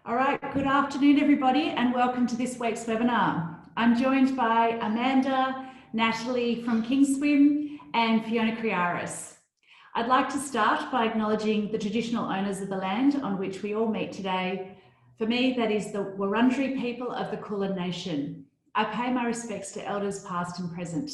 All right, good afternoon everybody and welcome to this week's webinar. I'm joined by Amanda, Natalie from Kingswim and Fiona Criaris. I'd like to start by acknowledging the traditional owners of the land on which we all meet today. For me, that is the Wurundjeri people of the Kulin Nation. I pay my respects to elders past and present.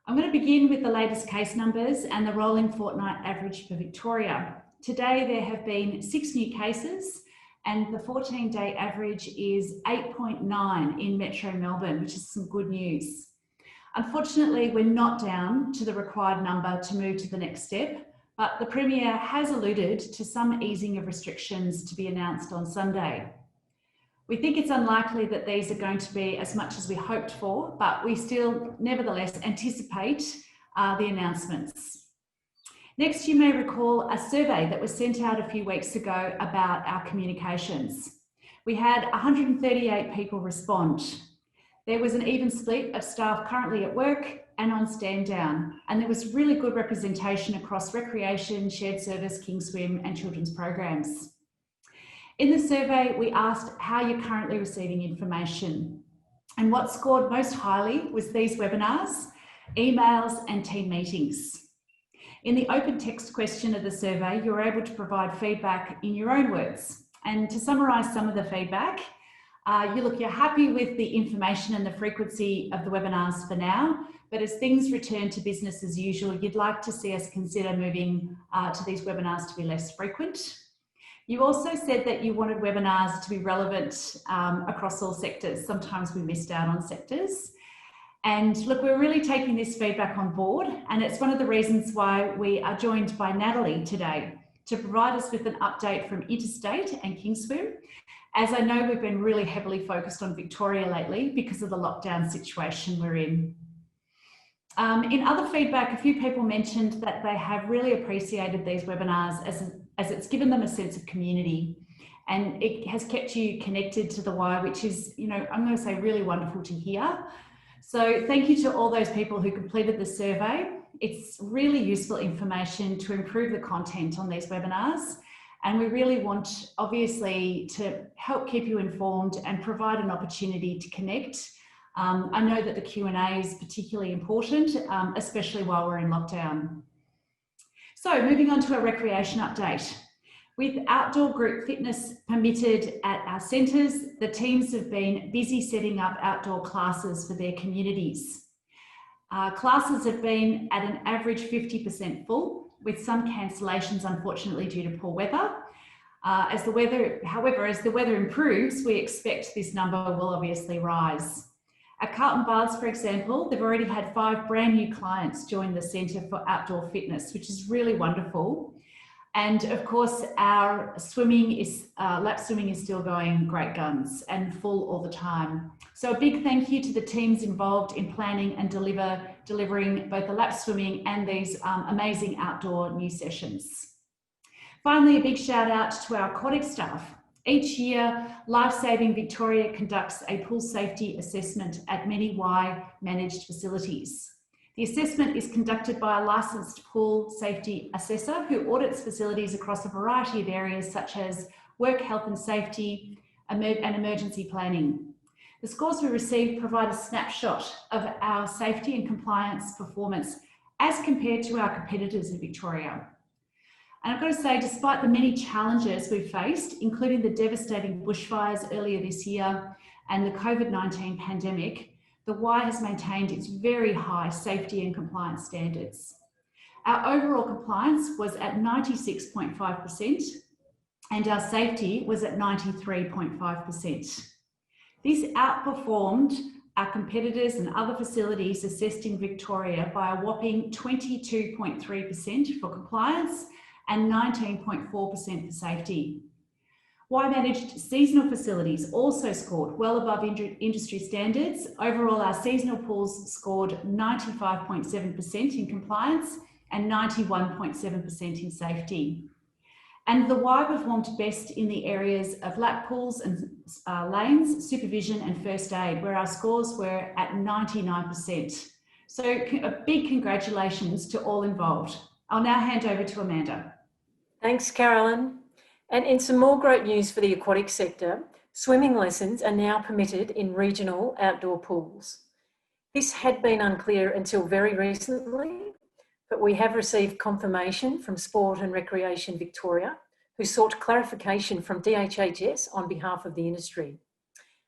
I'm going to begin with the latest case numbers and the rolling fortnight average for Victoria. Today there have been 6 new cases and the 14-day average is 8.9 in Metro Melbourne, which is some good news. Unfortunately, we're not down to the required number to move to the next step, but the Premier has alluded to some easing of restrictions to be announced on Sunday. We think it's unlikely that these are going to be as much as we hoped for, but we still nevertheless anticipate the announcements. Next, you may recall a survey that was sent out a few weeks ago about our communications. We had 138 people respond. There was an even split of staff currently at work and on stand down, and there was really good representation across recreation, shared service, Kingswim and children's programs. In the survey, we asked how you're currently receiving information, and what scored most highly was these webinars, emails and team meetings. In the open text question of the survey, you're able to provide feedback in your own words. And to summarise some of the feedback, you're happy with the information and the frequency of the webinars for now, but as things return to business as usual, you'd like to see us consider moving to these webinars to be less frequent. You also said that you wanted webinars to be relevant across all sectors. Sometimes we missed out on sectors. And look, we're really taking this feedback on board, and it's one of the reasons why we are joined by Natalie today to provide us with an update from Interstate and Kingswim, as I know we've been really heavily focused on Victoria lately because of the lockdown situation we're in. In other feedback, a few people mentioned that they have really appreciated these webinars as it's given them a sense of community, and it has kept you connected to the Y, which is, I'm going to say really wonderful to hear. So thank you to all those people who completed the survey. It's really useful information to improve the content on these webinars. And we really want, obviously, to help keep you informed and provide an opportunity to connect. I know that the Q&A is particularly important, especially while we're in lockdown. So moving on to a recreation update. With outdoor group fitness permitted at our centres, the teams have been busy setting up outdoor classes for their communities. Classes have been at an average 50% full, with some cancellations unfortunately due to poor weather. However, as the weather improves, we expect this number will obviously rise. At Carlton Baths, for example, they've already had 5 brand new clients join the Centre for Outdoor Fitness, which is really wonderful. And of course, our lap swimming is still going great guns and full all the time. So a big thank you to the teams involved in planning and delivering both the lap swimming and these amazing outdoor new sessions. Finally, a big shout out to our aquatic staff. Each year, Lifesaving Victoria conducts a pool safety assessment at many Y managed facilities. The assessment is conducted by a licensed pool safety assessor who audits facilities across a variety of areas such as work, health and safety, and emergency planning. The scores we receive provide a snapshot of our safety and compliance performance as compared to our competitors in Victoria. And I've got to say, despite the many challenges we've faced, including the devastating bushfires earlier this year and the COVID-19 pandemic, the Y has maintained its very high safety and compliance standards. Our overall compliance was at 96.5% and our safety was at 93.5%. This outperformed our competitors and other facilities assessed in Victoria by a whopping 22.3% for compliance and 19.4% for safety. Y-managed seasonal facilities also scored well above industry standards. Overall, our seasonal pools scored 95.7% in compliance and 91.7% in safety. And the Y performed best in the areas of lap pools and lanes, supervision and first aid, where our scores were at 99%. So a big congratulations to all involved. I'll now hand over to Amanda. Thanks, Carolyn. And in some more great news for the aquatic sector, swimming lessons are now permitted in regional outdoor pools. This had been unclear until very recently, but we have received confirmation from Sport and Recreation Victoria, who sought clarification from DHHS on behalf of the industry.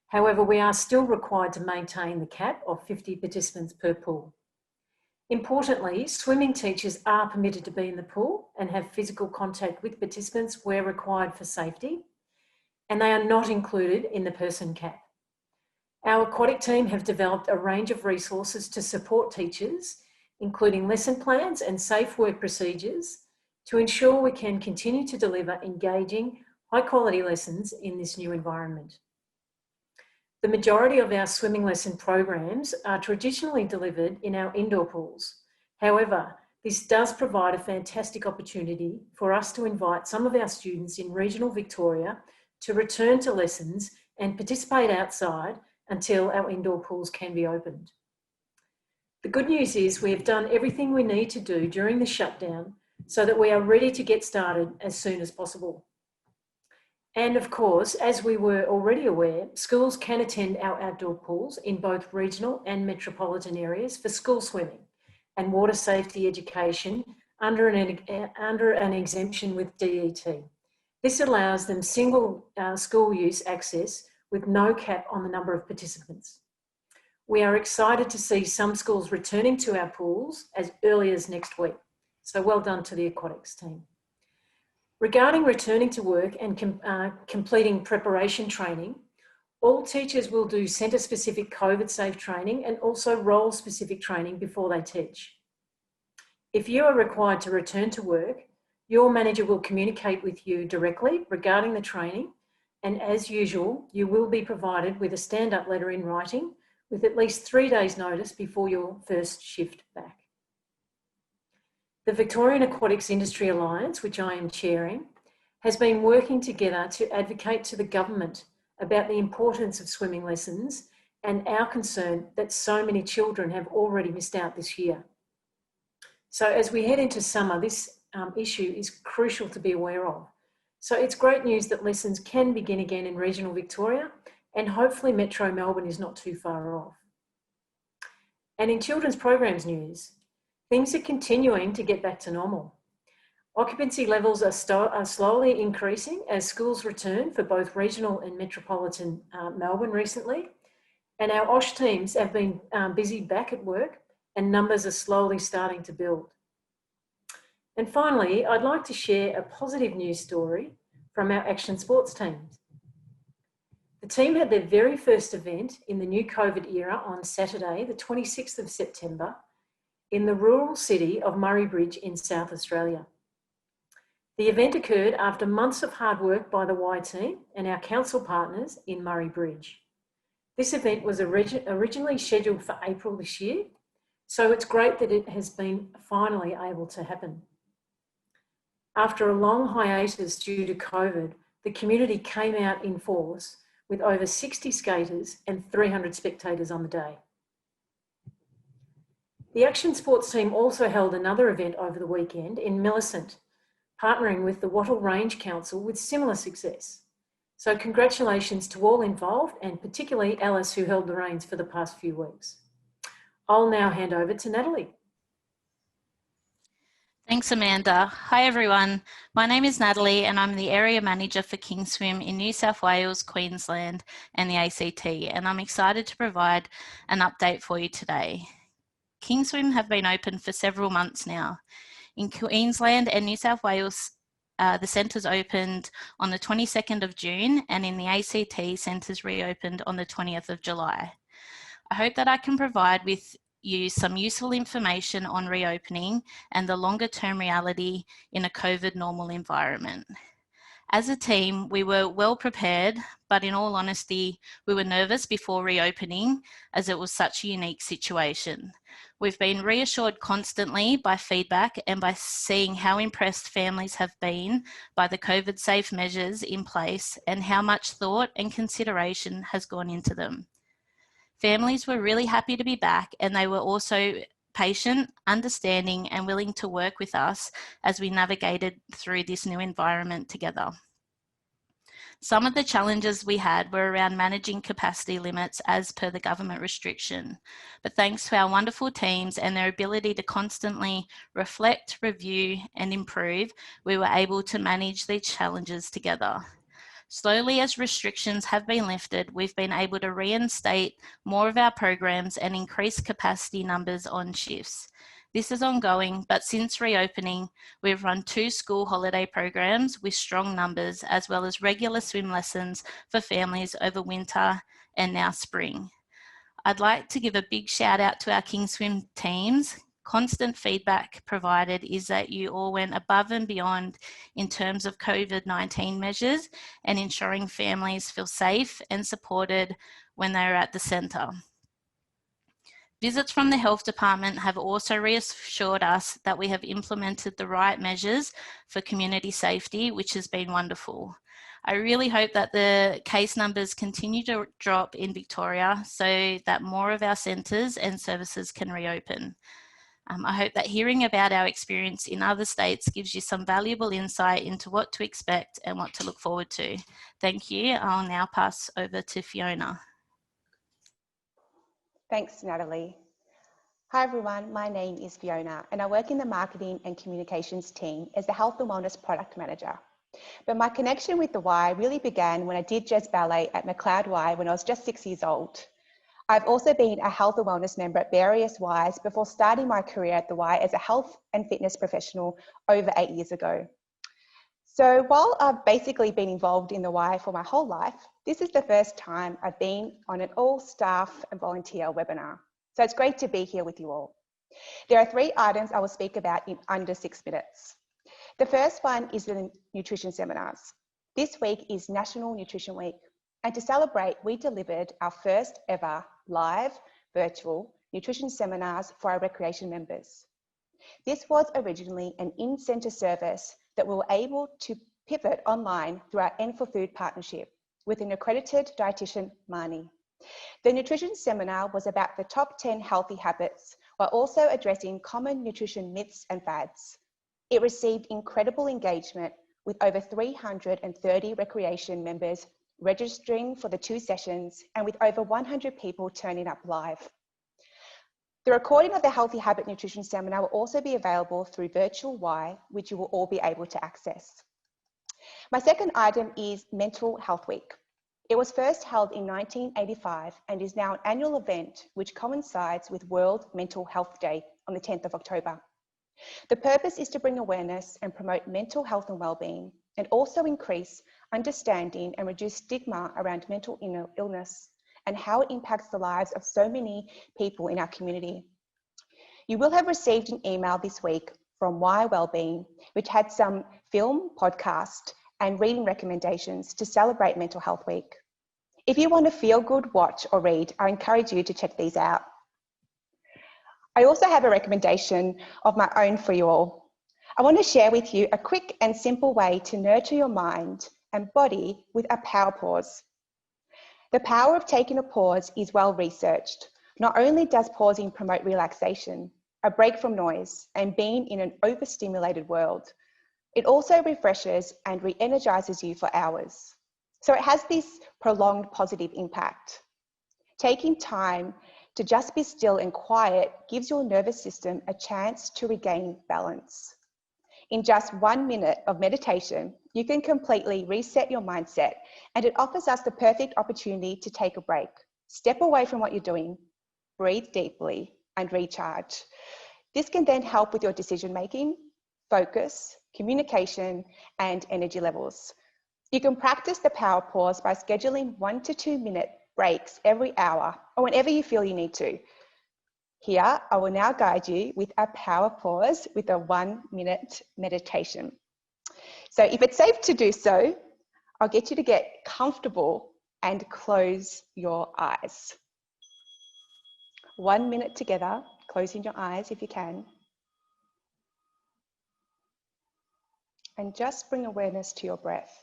However, we are still required to maintain the cap of 50 participants per pool. Importantly, swimming teachers are permitted to be in the pool and have physical contact with participants where required for safety, and they are not included in the person cap. Our aquatic team have developed a range of resources to support teachers, including lesson plans and safe work procedures, to ensure we can continue to deliver engaging, high-quality lessons in this new environment. The majority of our swimming lesson programs are traditionally delivered in our indoor pools. However, this does provide a fantastic opportunity for us to invite some of our students in regional Victoria to return to lessons and participate outside until our indoor pools can be opened. The good news is we have done everything we need to do during the shutdown so that we are ready to get started as soon as possible. And of course, as we were already aware, schools can attend our outdoor pools in both regional and metropolitan areas for school swimming and water safety education under an exemption with DET. This allows them single school use access with no cap on the number of participants. We are excited to see some schools returning to our pools as early as next week. So well done to the aquatics team. Regarding returning to work and completing preparation training, all teachers will do centre-specific COVID-safe training and also role-specific training before they teach. If you are required to return to work, your manager will communicate with you directly regarding the training, and as usual, you will be provided with a stand-up letter in writing with at least 3 days' notice before your first shift back. The Victorian Aquatics Industry Alliance, which I am chairing, has been working together to advocate to the government about the importance of swimming lessons and our concern that so many children have already missed out this year. So as we head into summer, this issue is crucial to be aware of. So it's great news that lessons can begin again in regional Victoria, and hopefully Metro Melbourne is not too far off. And in children's programs news, things are continuing to get back to normal. Occupancy levels are slowly increasing as schools return for both regional and metropolitan Melbourne recently. And our OSH teams have been busy back at work, and numbers are slowly starting to build. And finally, I'd like to share a positive news story from our action sports teams. The team had their very first event in the new COVID era on Saturday, the 26th of September, in the rural city of Murray Bridge in South Australia. The event occurred after months of hard work by the Y team and our council partners in Murray Bridge. This event was originally scheduled for April this year, so it's great that it has been finally able to happen. After a long hiatus due to COVID, the community came out in force with over 60 skaters and 300 spectators on the day. The Action Sports team also held another event over the weekend in Millicent, partnering with the Wattle Range Council with similar success. So congratulations to all involved, and particularly Alice, who held the reins for the past few weeks. I'll now hand over to Natalie. Thanks, Amanda. Hi, everyone. My name is Natalie, and I'm the Area Manager for Kingswim in New South Wales, Queensland, and the ACT, and I'm excited to provide an update for you today. Kingswim have been open for several months now. In Queensland and New South Wales, the centres opened on the 22nd of June, and in the ACT, centres reopened on the 20th of July. I hope that I can provide with you some useful information on reopening and the longer term reality in a COVID normal environment. As a team, we were well prepared, but in all honesty, we were nervous before reopening as it was such a unique situation. We've been reassured constantly by feedback and by seeing how impressed families have been by the COVID safe measures in place and how much thought and consideration has gone into them. Families were really happy to be back, and they were also patient, understanding, and willing to work with us as we navigated through this new environment together. Some of the challenges we had were around managing capacity limits as per the government restriction. But thanks to our wonderful teams and their ability to constantly reflect, review, and improve, we were able to manage these challenges together. Slowly, as restrictions have been lifted, we've been able to reinstate more of our programs and increase capacity numbers on shifts. This is ongoing, but since reopening, we've run 2 school holiday programs with strong numbers, as well as regular swim lessons for families over winter and now spring. I'd like to give a big shout out to our KingSwim teams. Constant feedback provided is that you all went above and beyond in terms of COVID-19 measures and ensuring families feel safe and supported when they are at the centre. Visits from the Health Department have also reassured us that we have implemented the right measures for community safety, which has been wonderful. I really hope that the case numbers continue to drop in Victoria so that more of our centres and services can reopen. I hope that hearing about our experience in other states gives you some valuable insight into what to expect and what to look forward to. Thank you. I'll now pass over to Fiona. Thanks, Natalie. Hi everyone, my name is Fiona and I work in the marketing and communications team as the Health and Wellness Product Manager. But my connection with the Y really began when I did jazz ballet at McLeod Y when I was just 6 years old. I've also been a health and wellness member at various Ys before starting my career at the Y as a health and fitness professional over 8 years ago. So while I've basically been involved in the Y for my whole life, this is the first time I've been on an all staff and volunteer webinar. So it's great to be here with you all. There are 3 items I will speak about in under 6 minutes. The first one is the nutrition seminars. This week is National Nutrition Week. And to celebrate, we delivered our first ever live virtual nutrition seminars for our recreation members. This was originally an in-centre service that we were able to pivot online through our N for Food partnership with an accredited dietitian, Marnie. The nutrition seminar was about the top 10 healthy habits while also addressing common nutrition myths and fads. It received incredible engagement with over 330 recreation members registering for the 2 sessions and with over 100 people turning up live. The recording of the Healthy Habit Nutrition Seminar will also be available through Virtual Y, which you will all be able to access. My second item is Mental Health Week. It was first held in 1985 and is now an annual event which coincides with World Mental Health Day on the 10th of October. The purpose is to bring awareness and promote mental health and well-being, and also increase understanding and reduce stigma around mental illness and how it impacts the lives of so many people in our community. You will have received an email this week from Y Wellbeing, which had some film, podcast, and reading recommendations to celebrate Mental Health Week. If you want to feel good, watch or read, I encourage you to check these out. I also have a recommendation of my own for you all. I want to share with you a quick and simple way to nurture your mind and body with a power pause. The power of taking a pause is well researched. Not only does pausing promote relaxation, a break from noise and being in an overstimulated world, it also refreshes and re-energizes you for hours. So it has this prolonged positive impact. Taking time to just be still and quiet gives your nervous system a chance to regain balance. In just 1 minute of meditation, you can completely reset your mindset, and it offers us the perfect opportunity to take a break, step away from what you're doing, breathe deeply, and recharge. This can then help with your decision-making, focus, communication, and energy levels. You can practice the power pause by scheduling 1 to 2 minute breaks every hour or whenever you feel you need to. Here, I will now guide you with a power pause with a 1 minute meditation. So if it's safe to do so, I'll get you to get comfortable and close your eyes. 1 minute together, closing your eyes if you can. And just bring awareness to your breath.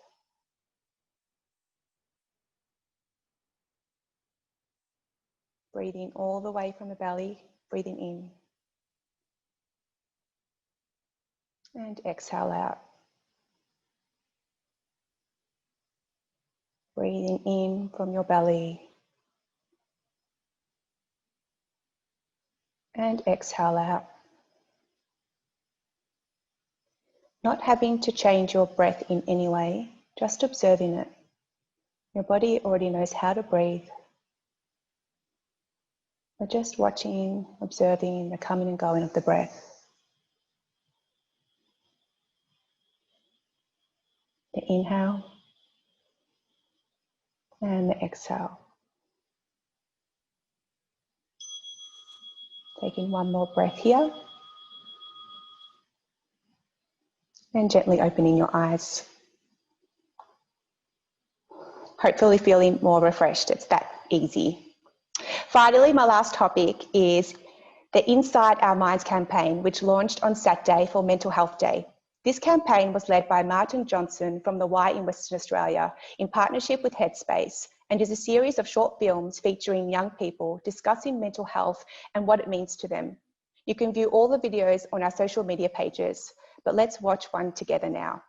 Breathing all the way from the belly, breathing in. And exhale out. Breathing in from your belly. And exhale out. Not having to change your breath in any way, just observing it. Your body already knows how to breathe. But just watching, observing the coming and going of the breath. The inhale and the exhale. Taking one more breath here. And gently opening your eyes. Hopefully feeling more refreshed. It's that easy. Finally, my last topic is the Inside Our Minds campaign, which launched on Saturday for Mental Health Day. This campaign was led by Martin Johnson from the Y in Western Australia in partnership with Headspace, and is a series of short films featuring young people discussing mental health and what it means to them. You can view all the videos on our social media pages, but let's watch one together now.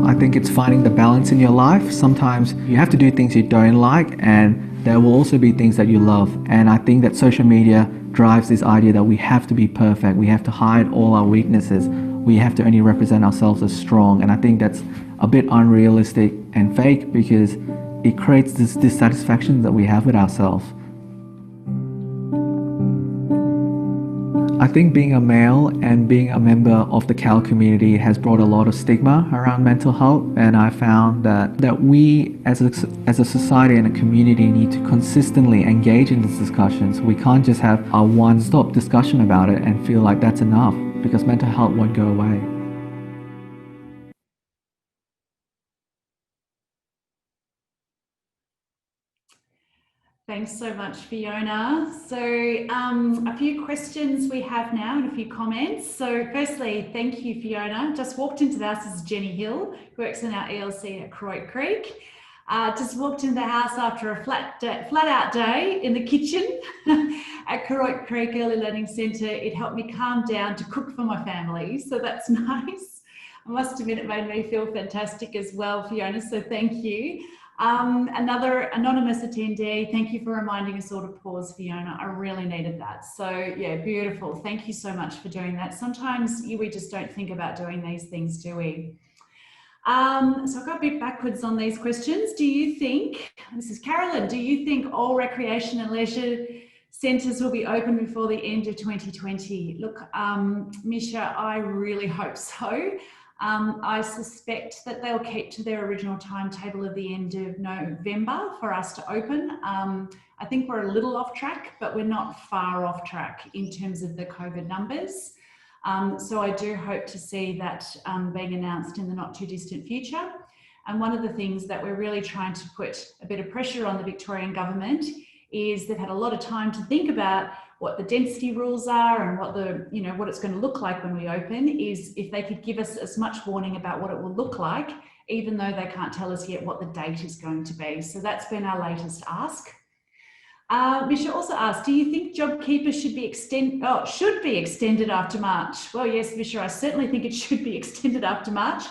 I think it's finding the balance in your life. Sometimes you have to do things you don't like, and there will also be things that you love. And I think that social media drives this idea that we have to be perfect. We have to hide all our weaknesses. We have to only represent ourselves as strong. And I think that's a bit unrealistic and fake, because it creates this dissatisfaction that we have with ourselves. I think being a male and being a member of the CAL community has brought a lot of stigma around mental health, and I found that we as a society and a community need to consistently engage in these discussions. We can't just have a one-stop discussion about it and feel like that's enough, because mental health won't go away. Thanks so much, Fiona. So a few questions we have now and a few comments. So firstly, thank you, Fiona. Just walked into the house. This is Jenny Hill, who works in our ELC at Croix Creek. Just walked into the house after a flat out day in the kitchen at Croix Creek Early Learning Centre. It helped me calm down to cook for my family, so that's nice. I must admit it made me feel fantastic as well, Fiona, so thank you. Another anonymous attendee, thank you for reminding us all to pause, Fiona. I really needed that. So yeah, beautiful. Thank you so much for doing that. Sometimes we just don't think about doing these things, do we? So I've got a bit backwards on these questions. Do you think, this is Carolyn, do you think all recreation and leisure centres will be open before the end of 2020? Look, Misha, I really hope so. I suspect that they'll keep to their original timetable of the end of November for us to open. I think we're a little off track, but we're not far off track in terms of the COVID numbers. So I do hope to see that being announced in the not too distant future. And one of the things that we're really trying to put a bit of pressure on the Victorian government is they've had a lot of time to think about what the density rules are and what what it's going to look like when we open. Is if they could give us as much warning about what it will look like, even though they can't tell us yet what the date is going to be. So that's been our latest ask. Misha also asked, do you think JobKeeper should be extended after March? Well, yes, Misha, I certainly think it should be extended after March.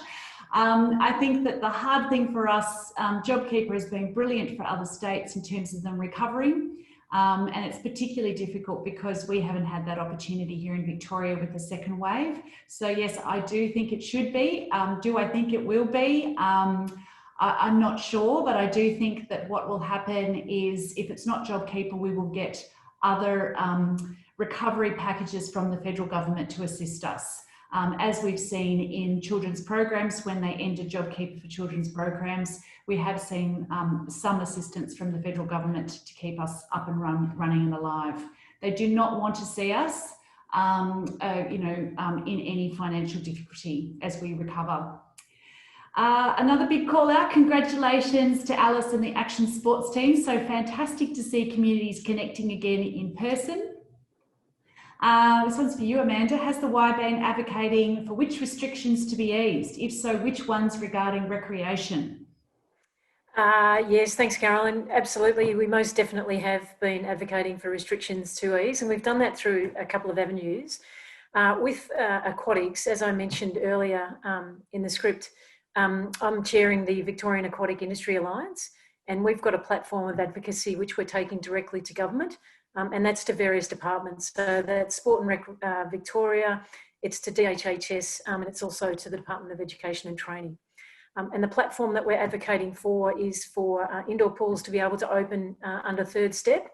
I think that the hard thing for us, JobKeeper has been brilliant for other states in terms of them recovering. And it's particularly difficult because we haven't had that opportunity here in Victoria with the second wave. So yes, I do think it should be. Do I think it will be? I'm not sure, but I do think that what will happen is if it's not JobKeeper, we will get other recovery packages from the federal government to assist us. As we've seen in children's programs, when they ended JobKeeper for children's programs, we have seen some assistance from the federal government to keep us up and running and alive. They do not want to see us, in any financial difficulty as we recover. Another big call out, congratulations to Alice and the Action Sports team. So fantastic to see communities connecting again in person. This one's for you, Amanda. Has the Y been advocating for which restrictions to be eased? If so, which ones regarding recreation? Yes, thanks, Carolyn. Absolutely. We most definitely have been advocating for restrictions to ease, and we've done that through a couple of avenues. With aquatics, as I mentioned earlier in the script, I'm chairing the Victorian Aquatic Industry Alliance, and we've got a platform of advocacy which we're taking directly to government, and that's to various departments. So that's Sport and Rec Victoria, it's to DHHS, and it's also to the Department of Education and Training. And the platform that we're advocating for is for indoor pools to be able to open under third step.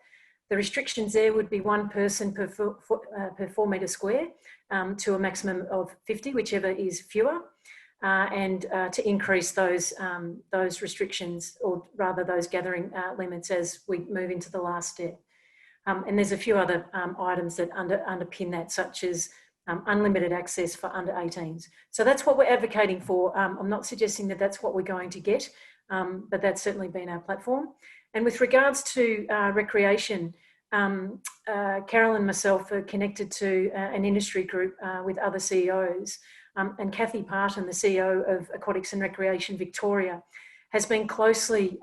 The restrictions there would be one person per 4 metre square to a maximum of 50, whichever is fewer, and to increase those restrictions, or rather those gathering limits, as we move into the last step. And there's a few other items that underpin that, such as unlimited access for under 18s. So that's what we're advocating for. I'm not suggesting that that's what we're going to get, but that's certainly been our platform. And with regards to recreation, Carol and myself are connected to an industry group with other CEOs, and Kathy Parton, the CEO of Aquatics and Recreation Victoria, has been closely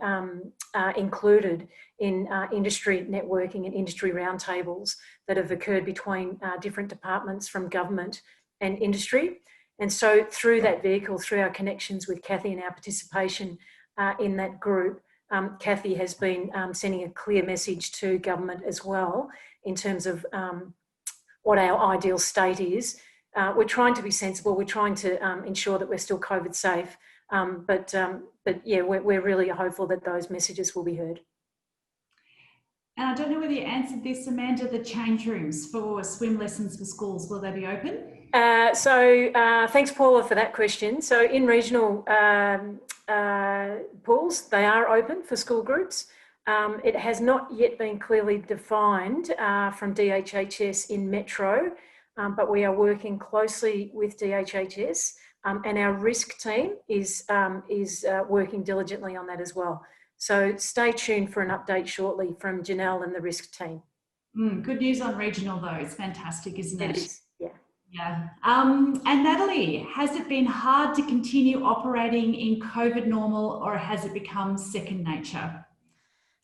included in industry networking and industry roundtables that have occurred between different departments from government and industry. And so through that vehicle, through our connections with Kathy and our participation in that group, Kathy has been sending a clear message to government as well in terms of what our ideal state is. We're trying to be sensible. We're trying to ensure that we're still COVID safe. But yeah, we're really hopeful that those messages will be heard. And I don't know whether you answered this, Amanda, the change rooms for swim lessons for schools, will they be open? Thanks, Paula, for that question. So in regional pools, they are open for school groups. It has not yet been clearly defined from DHHS in Metro, but we are working closely with DHHS, and our risk team is working diligently on that as well. So stay tuned for an update shortly from Janelle and the risk team. Good news on regional though. It's fantastic, isn't it? It is, yeah. Yeah. And Natalie, has it been hard to continue operating in COVID normal, or has it become second nature?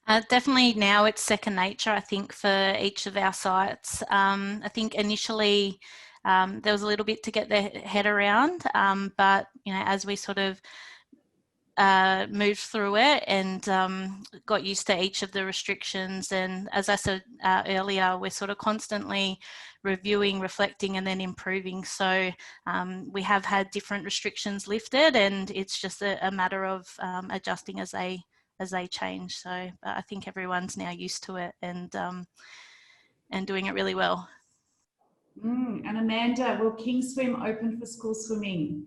Definitely now it's second nature, I think, for each of our sites. I think initially there was a little bit to get their head around, but you know, as we sort of moved through it and got used to each of the restrictions, and as I said earlier, we're sort of constantly reviewing, reflecting, and then improving. So we have had different restrictions lifted, and it's just a matter of adjusting as they change. So I think everyone's now used to it and doing it really well. And Amanda, will Kingswim open for school swimming?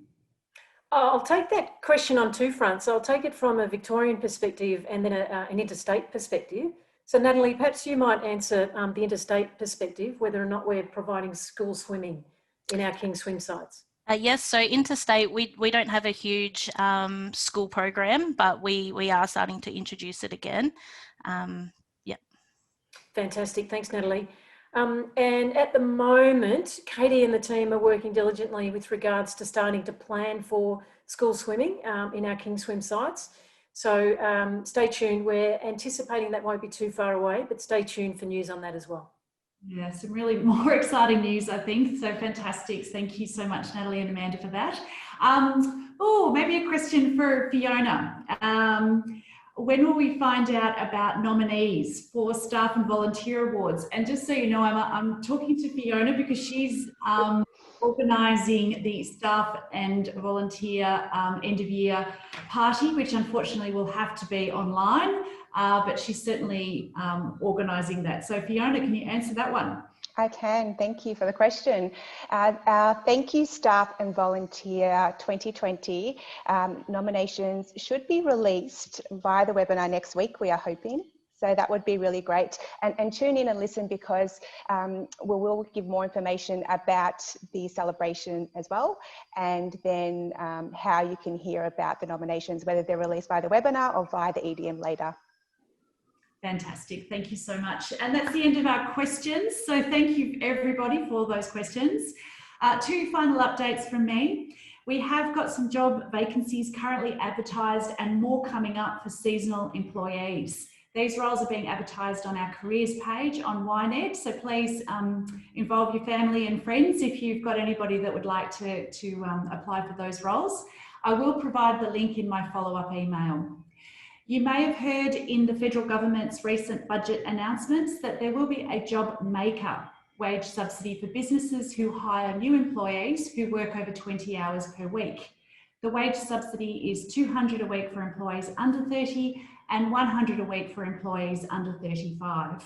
I'll take that question on two fronts. I'll take it from a Victorian perspective and then an interstate perspective. So Natalie, perhaps you might answer the interstate perspective, whether or not we're providing school swimming in our Kingswim sites. Yes, so interstate, we don't have a huge school program, but we are starting to introduce it again. Yeah. Fantastic, thanks Natalie. And at the moment, Katie and the team are working diligently with regards to starting to plan for school swimming in our Kingswim sites. So stay tuned. We're anticipating that won't be too far away, but stay tuned for news on that as well. Yeah, some really more exciting news, I think. So fantastic. Thank you so much, Natalie and Amanda, for that. Oh, maybe a question for Fiona. When will we find out about nominees for staff and volunteer awards? And just so you know, I'm talking to Fiona because she's organising the staff and volunteer end of year party, which unfortunately will have to be online, but she's certainly organising that. So Fiona, can you answer that one? I can. Thank you for the question. Our Thank You Staff and Volunteer 2020 nominations should be released via the webinar next week, we are hoping. So that would be really great. And tune in and listen, because we will give more information about the celebration as well, and then how you can hear about the nominations, whether they're released by the webinar or via the EDM later. Fantastic. Thank you so much. And that's the end of our questions. So thank you everybody for those questions. Two final updates from me. We have got some job vacancies currently advertised and more coming up for seasonal employees. These roles are being advertised on our careers page on YNET, so please involve your family and friends if you've got anybody that would like to apply for those roles. I will provide the link in my follow-up email. You may have heard in the federal government's recent budget announcements that there will be a job maker wage subsidy for businesses who hire new employees who work over 20 hours per week. The wage subsidy is $200 a week for employees under 30 and $100 a week for employees under 35.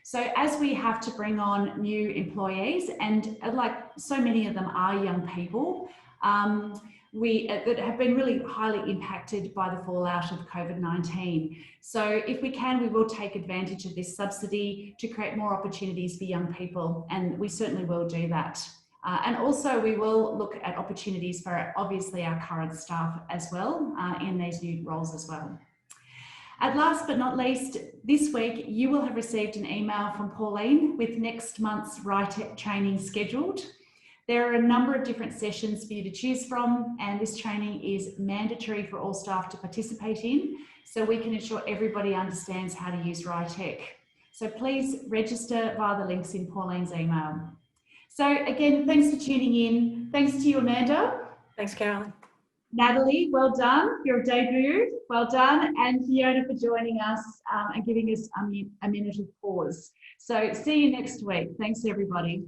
So as we have to bring on new employees, and like so many of them are young people, that have been really highly impacted by the fallout of COVID-19. So if we can, we will take advantage of this subsidy to create more opportunities for young people, and we certainly will do that. And also we will look at opportunities for obviously our current staff as well in these new roles as well. And last but not least, this week you will have received an email from Pauline with next month's RITEC training scheduled. There are a number of different sessions for you to choose from, and this training is mandatory for all staff to participate in, so we can ensure everybody understands how to use RITEC. So please register via the links in Pauline's email. So again, thanks for tuning in. Thanks to you, Amanda. Thanks, Carolyn. Natalie, well done. Your debut, well done. And Fiona for joining us and giving us a minute of pause. So see you next week. Thanks, everybody.